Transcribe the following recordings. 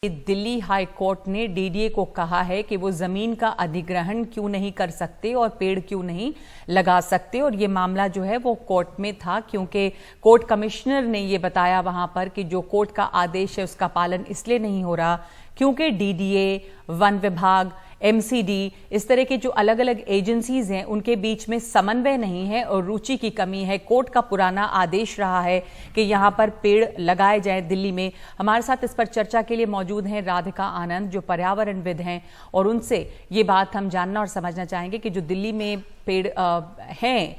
Delhi high court ने DDA को कहा है कि वो जमीन का अधिग्रहण क्यों नहीं कर सकते और पेड़ क्यों नहीं लगा सकते। और ये मामला जो है वो कोर्ट में था क्योंकि कोर्ट कमिश्नर ने ये बताया वहां पर कि जो कोर्ट का आदेश है उसका पालन इसलिए नहीं हो रहा क्योंकि डीडीए, वन विभाग, एमसीडी, इस तरह के जो अलग अलग एजेंसीज हैं उनके बीच में समन्वय नहीं है और रुचि की कमी है। कोर्ट का पुराना आदेश रहा है कि यहाँ पर पेड़ लगाए जाएं दिल्ली में। हमारे साथ इस पर चर्चा के लिए मौजूद हैं राधिका आनंद जो पर्यावरणविद हैं और उनसे ये बात हम जानना और समझना चाहेंगे कि जो दिल्ली में पेड़ हैं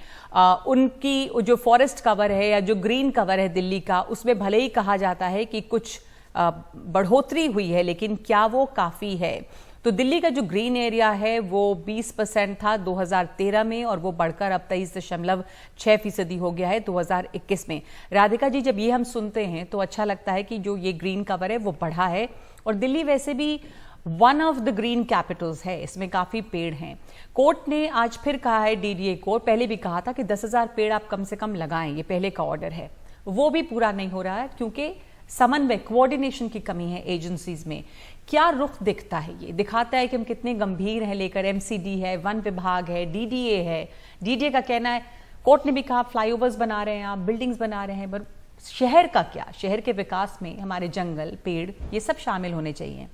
उनकी जो फॉरेस्ट कवर है या जो ग्रीन कवर है दिल्ली का, उसमें भले ही कहा जाता है कि कुछ बढ़ोतरी हुई है लेकिन क्या वो काफी है। तो दिल्ली का जो ग्रीन एरिया है वो 20% था 2013 में और वो बढ़कर अब 23.6% हो गया है 2021 में। राधिका जी, जब ये हम सुनते हैं तो अच्छा लगता है कि जो ये ग्रीन कवर है वो बढ़ा है और दिल्ली वैसे भी one of the green Capitals है, इसमें काफी पेड़ हैं। कोर्ट ने आज फिर कहा है, डीडीए कोर्ट पहले भी कहा था कि 10,000 पेड़ आप कम से कम लगाएं, ये पहले का ऑर्डर है, वो भी पूरा नहीं हो रहा है क्योंकि समन्वय, कोऑर्डिनेशन की कमी है एजेंसीज में। क्या रुख दिखता है? ये दिखाता है कि हम कितने गंभीर हैं लेकर। एमसीडी है, वन विभाग है, डीडीए है। डीडीए का कहना है, कोर्ट ने भी कहा फ्लाईओवर्स बना रहे हैं आप, बिल्डिंग्स बना रहे हैं, पर शहर का क्या? शहर के विकास में हमारे जंगल, पेड़, ये सब शामिल होने चाहिए।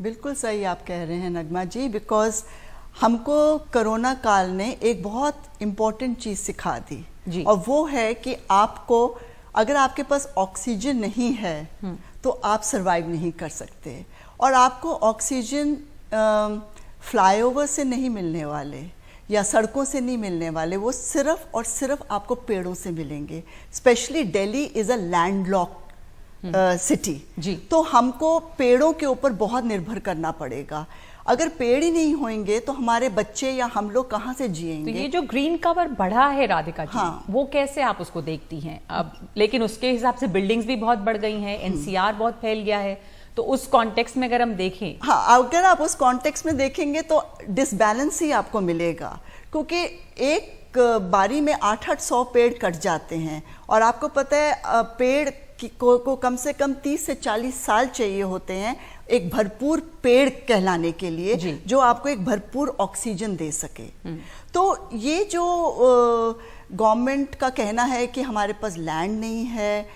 बिल्कुल सही आप कह रहे हैं नगमा जी, बिकॉज हमको कोरोना काल ने एक बहुत इंपॉर्टेंट चीज सिखा दी जी। और वो है कि आपको अगर आपके पास ऑक्सीजन नहीं है तो आप सरवाइव नहीं कर सकते। और आपको ऑक्सीजन फ्लाईओवर से नहीं मिलने वाले या सड़कों से नहीं मिलने वाले, वो सिर्फ और सिर्फ आपको पेड़ों से मिलेंगे। Specially Delhi is a landlocked city जी। तो हमको पेड़ों के ऊपर बहुत निर्भर करना पड़ेगा। अगर पेड़ ही नहीं होंगे तो हमारे बच्चे या हम लोग कहाँ से जिएंगे। तो ये जो ग्रीन कवर बढ़ा है राधिका जी, हाँ, वो कैसे आप उसको देखती हैं अब? लेकिन उसके हिसाब से बिल्डिंग्स भी बहुत बढ़ गई हैं, एनसीआर बहुत फैल गया है, तो उस कॉन्टेक्स्ट में अगर हम देखें, हाँ, अगर आप उस कॉन्टेक्स्ट में देखेंगे तो डिसबैलेंस ही आपको मिलेगा क्योंकि एक बारी में 800 पेड़ कट जाते हैं और आपको पता है पेड़ को कम से कम 30 से 40 साल चाहिए होते हैं एक भरपूर पेड़ कहलाने के लिए जो आपको एक भरपूर ऑक्सीजन दे सके। तो ये जो गवर्नमेंट का कहना है कि हमारे पास लैंड नहीं है,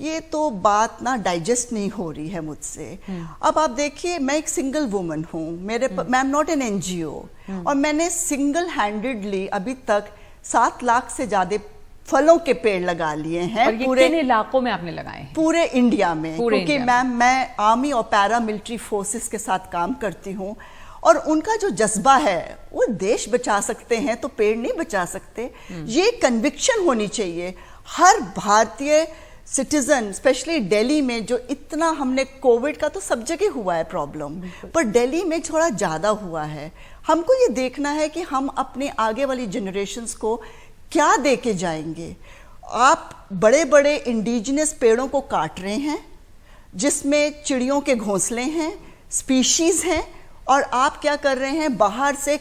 ये तो बात ना डाइजेस्ट नहीं हो रही है मुझसे। अब आप देखिए, मैं एक सिंगल वुमन हूँ, मैं एम नॉट एन एनजीओ और मैंने सिंगल हैंडेडली अभी तक 7 लाख से ज्यादा फलों के पेड़ लगा लिए हैं। और ये पूरे इलाकों में आपने लगाए हैं? पूरे इंडिया में, क्योंकि मैं आर्मी और पैरा मिलिट्री फोर्सेस के साथ काम करती हूँ और उनका जो जज्बा है, वो देश बचा सकते हैं तो पेड़ नहीं बचा सकते। ये कन्विक्शन होनी चाहिए हर भारतीय सिटीजन, स्पेशली दिल्ली में जो इतना हमने, कोविड का तो सब जगह हुआ है प्रॉब्लम, पर दिल्ली में थोड़ा ज्यादा हुआ है। हमको ये देखना है कि हम अपने आगे वाली जनरेशन्स को क्या दे के जाएंगे। आप बड़े बड़े इंडिजिनस पेड़ों को काट रहे हैं जिसमें चिड़ियों के घोंसले हैं, स्पीशीज हैं, और आप क्या कर रहे हैं, बाहर से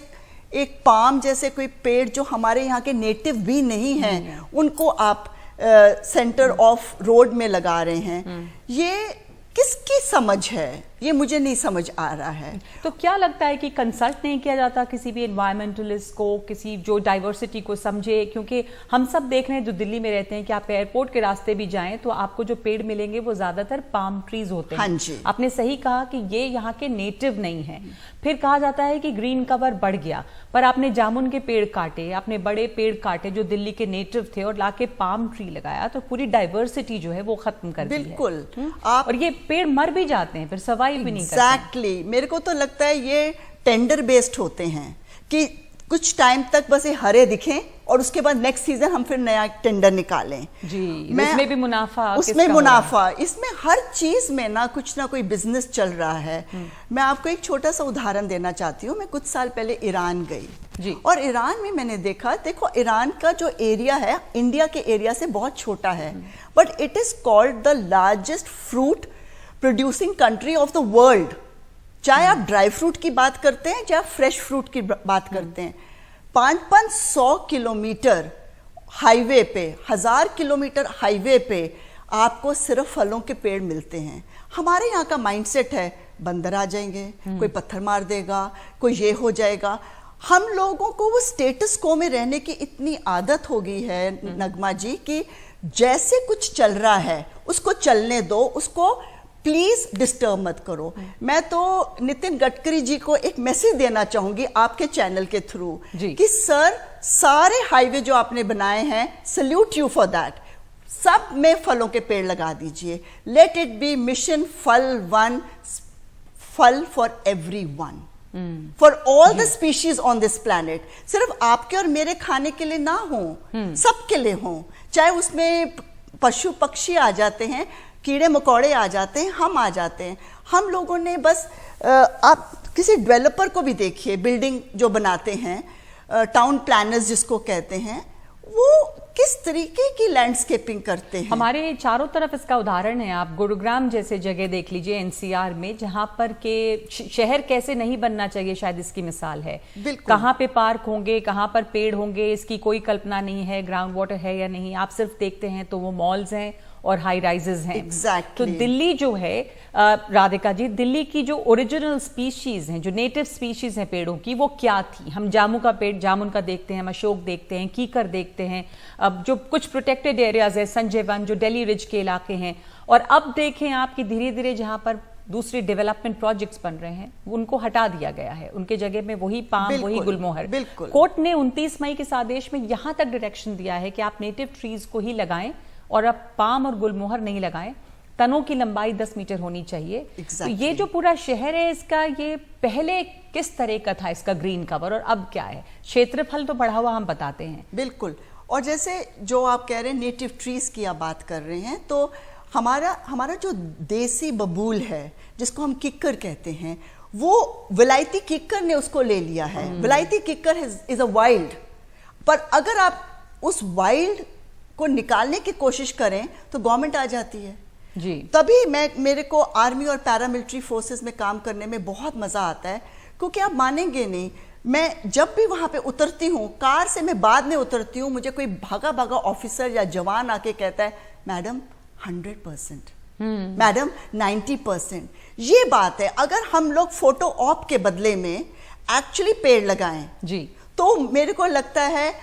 एक पाम जैसे कोई पेड़ जो हमारे यहाँ के नेटिव भी नहीं हैं उनको आप सेंटर ऑफ रोड में लगा रहे हैं। ये किसकी समझ है? ये मुझे नहीं समझ आ रहा है। तो क्या लगता है कि कंसल्ट नहीं किया जाता किसी भी एनवायरमेंटलिस्ट को, किसी जो डाइवर्सिटी को समझे? क्योंकि हम सब देख रहे हैं जो दिल्ली में रहते हैं कि आप एयरपोर्ट के रास्ते भी जाएं तो आपको जो पेड़ मिलेंगे वो ज्यादातर पाम ट्रीज होते हैं। हाँ जी। आपने सही कहा कि ये यहाँ के नेटिव नहीं है। फिर कहा जाता है कि ग्रीन कवर बढ़ गया, पर आपने जामुन के पेड़ काटे, आपने बड़े पेड़ काटे जो दिल्ली के नेटिव थे और लाके पाम ट्री लगाया, तो पूरी डाइवर्सिटी जो है वो खत्म कर दी है। बिल्कुल। और ये पेड़ मर भी जाते हैं, फिर सर्वाइव भी नहीं करते। एग्जैक्टली। मेरे को तो लगता है ये टेंडर बेस्ड होते हैं कि कुछ टाइम तक बस ये हरे दिखें और उसके बाद नेक्स्ट सीजन हम फिर नया टेंडर निकालें जी। इसमें भी मुनाफा, उसमें मुनाफा, इसमें हर चीज में ना कुछ ना कोई बिजनेस चल रहा है। मैं आपको एक छोटा सा उदाहरण देना चाहती हूँ। मैं कुछ साल पहले ईरान गई जी। और ईरान में मैंने देखा, देखो ईरान का जो एरिया है इंडिया के एरिया से बहुत छोटा है, but it is called the largest fruit producing country of the world. चाहे आप ड्राई फ्रूट की बात करते हैं चाहे फ्रेश फ्रूट की बात करते हैं, 500 किलोमीटर हाईवे पे, 1000 किलोमीटर हाईवे पे आपको सिर्फ फलों के पेड़ मिलते हैं। हमारे यहाँ का माइंडसेट है बंदर आ जाएंगे, कोई पत्थर मार देगा, कोई ये हो जाएगा। हम लोगों को वो स्टेटस को में रहने की इतनी आदत हो गई है नगमा जी कि जैसे कुछ चल रहा है उसको चलने दो, उसको प्लीज डिस्टर्ब मत करो। मैं तो नितिन गडकरी जी को एक मैसेज देना चाहूंगी आपके चैनल के थ्रू कि सर, सारे हाईवे जो आपने बनाए हैं, सल्यूट यू फॉर दैट। सब में फलों के पेड़ लगा दीजिए। लेट इट बी मिशन फल वन, फल for everyone, for all the species on this planet. सिर्फ आपके और मेरे खाने के लिए ना हो, सबके लिए हो। चाहे उसमें पशु पक्षी आ जाते हैं, कीड़े मकोड़े आ जाते हैं, हम आ जाते हैं। हम लोगों ने बस आप किसी डेवलपर को भी देखिए, बिल्डिंग जो बनाते हैं, टाउन प्लानर्स जिसको कहते हैं, वो किस तरीके की लैंडस्केपिंग करते हैं। हमारे चारों तरफ इसका उदाहरण है। आप गुरुग्राम जैसे जगह देख लीजिए एनसीआर में, जहां पर के शहर कैसे नहीं बनना चाहिए, शायद इसकी मिसाल है। कहां पे पार्क होंगे, कहां पर पेड़ होंगे, इसकी कोई कल्पना नहीं है। ग्राउंड वाटर है या नहीं, आप सिर्फ देखते हैं तो वो मॉल्स हैं और हाई राइजेस हैं। Exactly. तो दिल्ली जो है राधिका जी, दिल्ली की जो ओरिजिनल स्पीशीज हैं, जो नेटिव स्पीशीज हैं पेड़ों की, वो क्या थी? हम जामू का पेड़, जामुन का देखते हैं, हम अशोक देखते हैं, कीकर देखते हैं। अब जो कुछ प्रोटेक्टेड एरियाज है, संजय वन जो दिल्ली रिज के इलाके हैं, और अब देखें आपकी धीरे धीरे जहां पर दूसरे डेवलपमेंट प्रोजेक्ट्स बन रहे हैं, उनको हटा दिया गया है। उनके जगह में वही पाम, वही गुलमोहर। कोर्ट ने 29 मई के इस आदेश में यहां तक डायरेक्शन दिया है कि आप नेटिव ट्रीज को ही लगाएं और अब पाम और गुलमोहर नहीं लगाएं। तनों की लंबाई 10 मीटर होनी चाहिए। Exactly. तो ये जो पूरा शहर है इसका, ये पहले किस तरह का था इसका ग्रीन कवर, और अब क्या है? क्षेत्रफल तो बढ़ा हुआ हम बताते हैं। बिल्कुल। और जैसे जो आप कह रहे हैं नेटिव ट्रीज की आप बात कर रहे हैं, तो हमारा जो देसी बबूल है, जिसको हम किक्कर कहते हैं, वो विलायती किक्कर ने उसको ले लिया है। विलायती किक्कर इज अ वाइल्ड, पर अगर आप उस वाइल्ड को निकालने की कोशिश करें तो गवर्नमेंट आ जाती है जी। तभी मेरे को आर्मी और पैरामिलिट्री फोर्सेस में काम करने में बहुत मजा आता है, क्योंकि आप मानेंगे नहीं, मैं जब भी वहां पे उतरती हूँ, कार से मैं बाद में उतरती हूँ, मुझे कोई भागा भागा ऑफिसर या जवान आके कहता है मैडम 100%, मैडम 90%। ये बात है, अगर हम लोग फोटो ऑप के बदले में एक्चुअली पेड़ लगाएं जी, तो मेरे को लगता है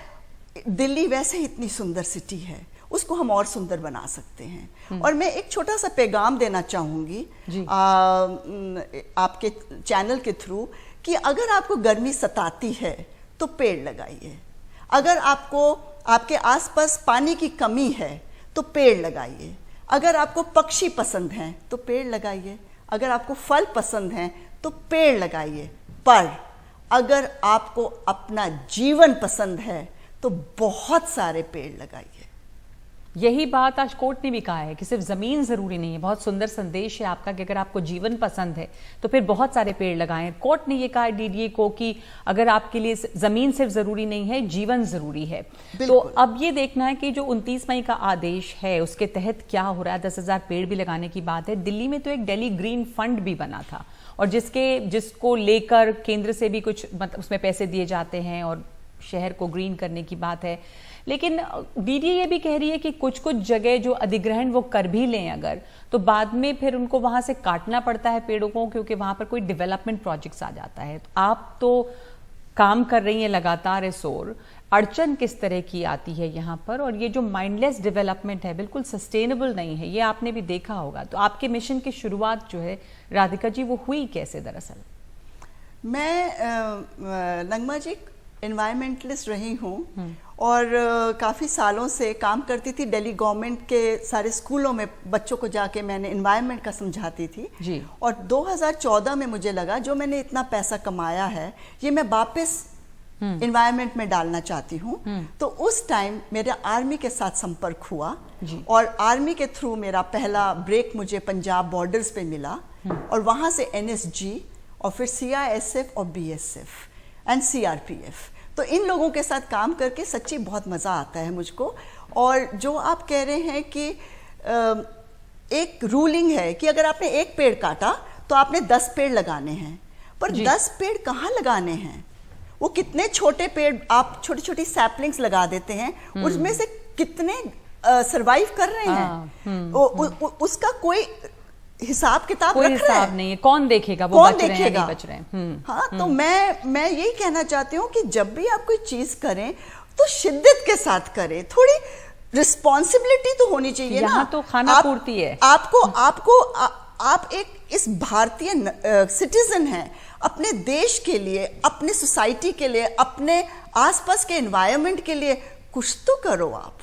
दिल्ली वैसे ही इतनी सुंदर सिटी है, उसको हम और सुंदर बना सकते हैं। और मैं एक छोटा सा पैगाम देना चाहूंगी आपके चैनल के थ्रू कि अगर आपको गर्मी सताती है तो पेड़ लगाइए। अगर आपको आपके आसपास पानी की कमी है तो पेड़ लगाइए। अगर आपको पक्षी पसंद हैं तो पेड़ लगाइए। अगर आपको फल पसंद हैं तो पेड़ लगाइए। पर अगर आपको अपना जीवन पसंद है तो बहुत सारे पेड़ लगाइए। यही बात आज कोर्ट ने भी कहा है कि सिर्फ जमीन जरूरी नहीं है। बहुत सुंदर संदेश है आपका कि अगर आपको जीवन पसंद है तो फिर बहुत सारे पेड़ लगाएं। कोर्ट ने ये कहा डीडीए को कि अगर आपके लिए जमीन सिर्फ जरूरी नहीं है, जीवन जरूरी है। तो अब ये देखना है कि जो 29 मई का आदेश है उसके तहत क्या हो रहा है। 10,000 पेड़ भी लगाने की बात है। दिल्ली में तो एक दिल्ली ग्रीन फंड भी बना था और जिसको लेकर केंद्र से भी कुछ उसमें पैसे दिए जाते हैं और शहर को ग्रीन करने की बात है। लेकिन डीडीए ये भी कह रही है कि कुछ कुछ जगह जो अधिग्रहण वो कर भी लें अगर, तो बाद में फिर उनको वहां से काटना पड़ता है पेड़ों को, क्योंकि वहां पर कोई डेवलपमेंट प्रोजेक्ट्स आ जाता है। तो आप तो काम कर रही हैं लगातार इस ओर, अड़चन किस तरह की आती है यहाँ पर? और ये जो माइंडलेस डेवलपमेंट है बिल्कुल सस्टेनेबल नहीं है, ये आपने भी देखा होगा। तो आपके मिशन की शुरुआत जो है राधिका जी वो हुई कैसे? दरअसल मैं नगमा जी एनवायरमेंटलिस्ट रही हूँ और काफ़ी सालों से काम करती थी दिल्ली गवर्नमेंट के सारे स्कूलों में। बच्चों को जाके मैंने एनवायरनमेंट का समझाती थी जी। और 2014 में मुझे लगा जो मैंने इतना पैसा कमाया है ये मैं वापस एनवायरनमेंट में डालना चाहती हूँ। तो उस टाइम मेरा आर्मी के साथ संपर्क हुआ और आर्मी के थ्रू मेरा पहला ब्रेक मुझे पंजाब बॉर्डर्स पे मिला और वहाँ से NSG और फिर CISF और BSF एंड CRPF। तो इन लोगों के साथ काम करके सच्ची बहुत मज़ा आता है मुझको। और जो आप कह रहे हैं कि एक रूलिंग है कि अगर आपने एक पेड़ काटा तो आपने 10 पेड़ लगाने हैं, पर 10 पेड़ कहाँ लगाने हैं? वो कितने छोटे पेड़ आप छोटी छोटी सैपलिंग्स लगा देते हैं, उसमें से कितने सरवाइव कर रहे हैं। उसका कोई हिसाब किताब कोई रख रहा है? नहीं है, कौन देखेगा वो कौन बच रहे हैं या देखेगा? नहीं बच रहे हैं। हाँ, तो मैं यही कहना चाहती हूँ कि जब भी आप कोई चीज करें तो शिद्दत के साथ करें, थोड़ी रिस्पॉन्सिबिलिटी तो होनी चाहिए ना। यहाँ तो खाना पूर्ति है। आप एक इस भारतीय सिटीजन हैं, अपने देश के लिए, अपने सोसाइटी के लिए, अपने आसपास के एनवायरनमेंट के लिए कुछ तो करो आप।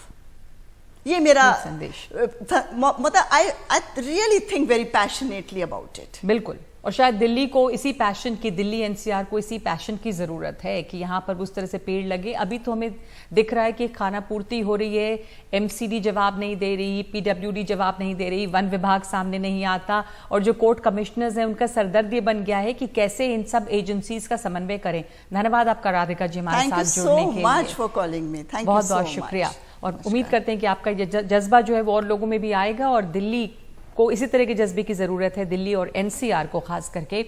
ये मेरा संदेश, मतलब I really think very passionately about it. बिल्कुल, और शायद दिल्ली को इसी पैशन की, दिल्ली एनसीआर को इसी पैशन की जरूरत है कि यहाँ पर उस तरह से पेड़ लगे। अभी तो हमें दिख रहा है कि खाना पूर्ति हो रही है, एमसीडी जवाब नहीं दे रही, पीडब्ल्यूडी जवाब नहीं दे रही, वन विभाग सामने नहीं आता, और जो कोर्ट कमिश्नर्स हैं उनका सरदर्द ये बन गया है कि कैसे इन सब एजेंसीज का समन्वय करें। धन्यवाद आपका राधिका जी हमारे साथ जुड़ने के लिए, बहुत बहुत शुक्रिया। और उम्मीद करते हैं कि आपका ये जज्बा जो है वो और लोगों में भी आएगा, और दिल्ली को इसी तरह के जज्बे की जरूरत है, दिल्ली और एनसीआर को खास करके।